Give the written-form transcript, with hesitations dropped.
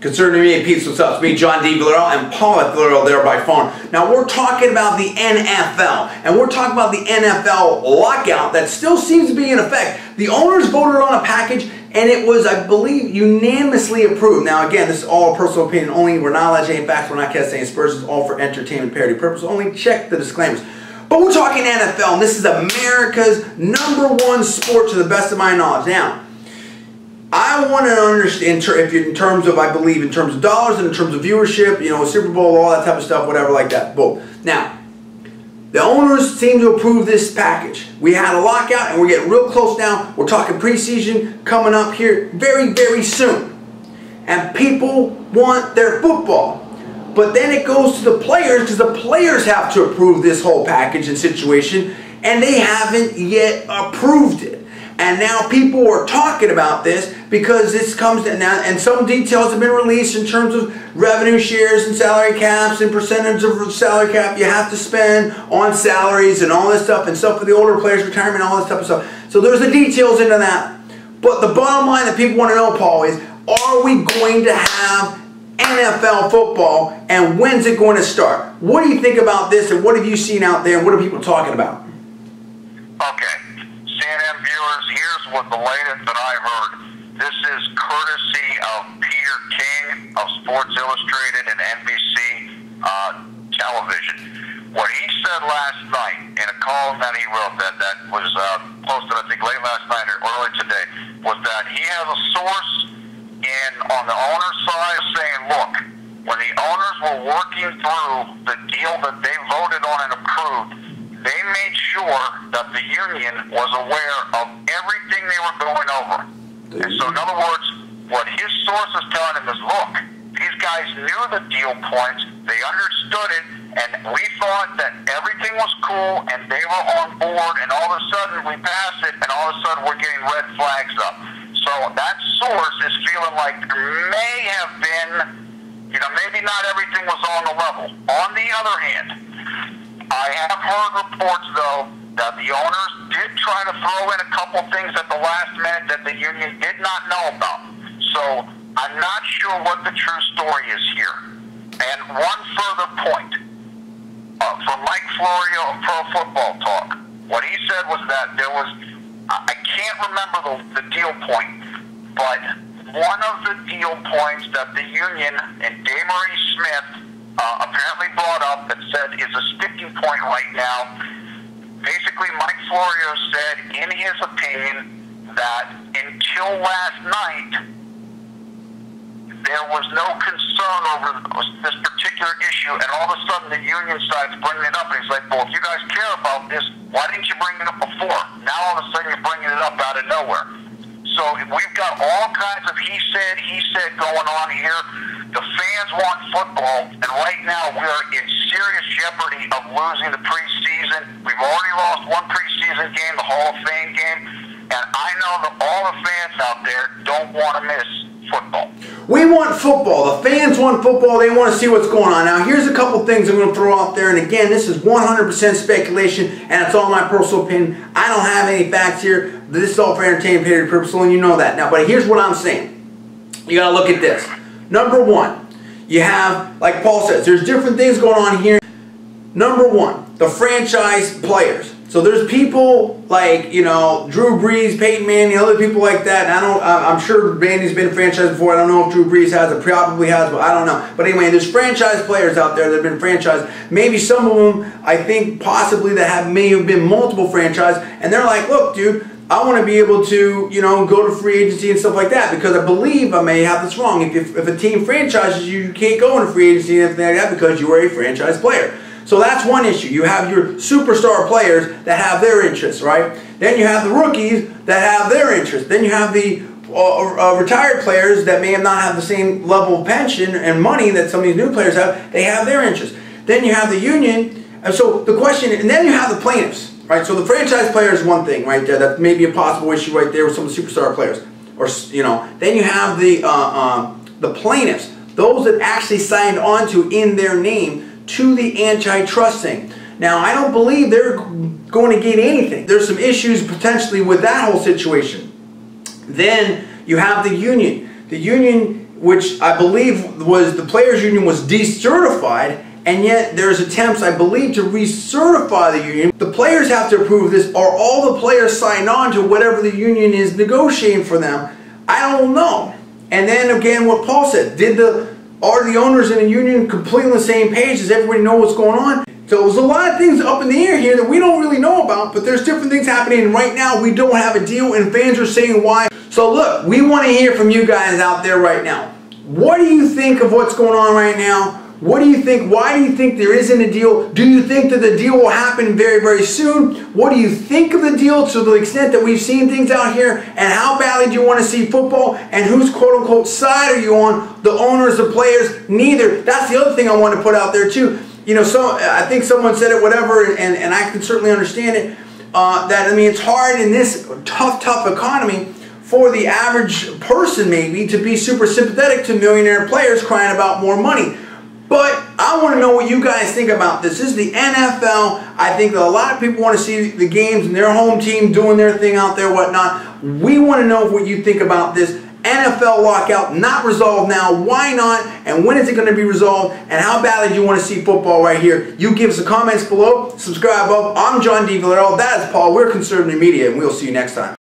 Concerning me, peeps, what's up? It's me, John D. Villarreal, and Paul at Villarreal there by phone. Now, we're talking about the NFL, and we're talking about the NFL lockout that still seems to be in effect. The owners voted on a package, and it was, I believe, unanimously approved. Now, again, this is all personal opinion only. We're not alleging any facts. We're not casting any aspersions. All for entertainment parody purposes only. Check the disclaimers. But we're talking NFL, and this is America's #1 sport to the best of my knowledge. Now, I want to understand, in terms of, I believe, in terms of dollars and in terms of viewership, you know, Super Bowl, all that type of stuff, whatever like that. Boom. Now, the owners seem to approve this package. We had a lockout, and we're getting real close now. We're talking preseason coming up here very, very soon. And people want their football. But then it goes to the players, because the players have to approve this whole package and situation, and they haven't yet approved it. And now people are talking about this because this comes to now, and some details have been released in terms of revenue shares and salary caps and percentage of salary cap you have to spend on salaries and all this stuff, and stuff for the older players' retirement, all this type of stuff. So there's the details into that. But the bottom line that people want to know, Paul, is are we going to have NFL football, and when's it going to start? What do you think about this, and what have you seen out there, and what are people talking about? Okay. CNN viewers, here's what the latest that I've heard. This is courtesy of Peter King of Sports Illustrated and NBC television. What he said last night in a column that he wrote that was posted, I think, late last night or early today, was that he has a source on the owner's side saying, look, when the owners were working through the deal that they voted on and approved, they made sure that the union was aware of everything they were going over. And so, in other words, what his source is telling him is, look, these guys knew the deal points, they understood it, and we thought that everything was cool, and they were on board, and all of a sudden we pass it, and all of a sudden we're getting red flags up. So that source is feeling like there may have been, you know, maybe not everything was on the level. On the other hand, I have heard reports, though, that the owners did try to throw in a couple things at the last minute that the union did not know about. So I'm not sure what the true story is here. And one further point, from Mike Florio of Pro Football Talk, what he said was that there was, I can't remember the deal point, but one of the deal points that the union and Marie Smith apparently brought up that said is a sticking point right now. Basically, Mike Florio said, in his opinion, that until last night, there was no concern over this particular issue, and all of a sudden the union side's bringing it up, and he's like, well, if you guys care about this, why didn't you bring it up before? Now all of a sudden you're bringing it up out of nowhere. So we've got all kinds of he said going on here. The fans want football, and right now we are in serious jeopardy of losing the preseason. We've already lost one preseason game, the Hall of Fame game, and I know that all the fans out there don't want to miss football. We want football. The fans want football. They want to see what's going on. Now, here's a couple things I'm going to throw out there. And again, this is 100% speculation, and it's all my personal opinion. I don't have any facts here. This is all for entertainment purposes, and you know that. Now, but here's what I'm saying. You got to look at this. Number one, you have, like Paul says, there's different things going on here. Number one, the franchise players. So there's people like, you know, Drew Brees, Peyton Manning, other people like that. And I'm sure Manny's been franchised before. I don't know if Drew Brees has. It probably has, but I don't know. But anyway, there's franchise players out there that have been franchised. Maybe some of them, I think, possibly that may have been multiple franchise. And they're like, look, dude, I want to be able to, you know, go to free agency and stuff like that, because I believe, I may have this wrong, if a team franchises you, you can't go into free agency and everything like that because you were a franchise player. So that's one issue. You have your superstar players that have their interests, right? Then you have the rookies that have their interests. Then you have the retired players that may not have the same level of pension and money that some of these new players have. They have their interests. Then you have the union. And so the question, and then you have the plaintiffs, right? So the franchise player is one thing right there. That may be a possible issue right there with some of the superstar players. Or, you know, then you have the plaintiffs, those that actually signed on to in their name to the antitrust thing. Now, I don't believe they're going to get anything. There's some issues potentially with that whole situation. Then you have the union. The union which I believe was the players' union was decertified, and yet there's attempts, I believe, to recertify the union. The players have to approve this. Are all the players signed on to whatever the union is negotiating for them? I don't know. And then again, what Paul said, are the owners in the union completely on the same page? Does everybody know what's going on? So there's a lot of things up in the air here that we don't really know about, but there's different things happening. And right now, we don't have a deal, and fans are saying why. So look, we want to hear from you guys out there right now. What do you think of what's going on right now? What do you think? Why do you think there isn't a deal? Do you think that the deal will happen very, very soon? What do you think of the deal to the extent that we've seen things out here? And how badly do you want to see football? And whose quote-unquote side are you on? The owners, the players? Neither. That's the other thing I want to put out there too. You know, I think someone said it, whatever, and I can certainly understand it, that, I mean, it's hard in this tough economy for the average person maybe to be super sympathetic to millionaire players crying about more money. But I want to know what you guys think about this. This is the NFL. I think that a lot of people want to see the games and their home team doing their thing out there, whatnot. We want to know what you think about this NFL lockout, not resolved now. Why not? And when is it going to be resolved? And how badly do you want to see football right here? You give us the comments below. Subscribe up. I'm John D. Villarreal. That is Paul. We're Conservative Media, and we'll see you next time.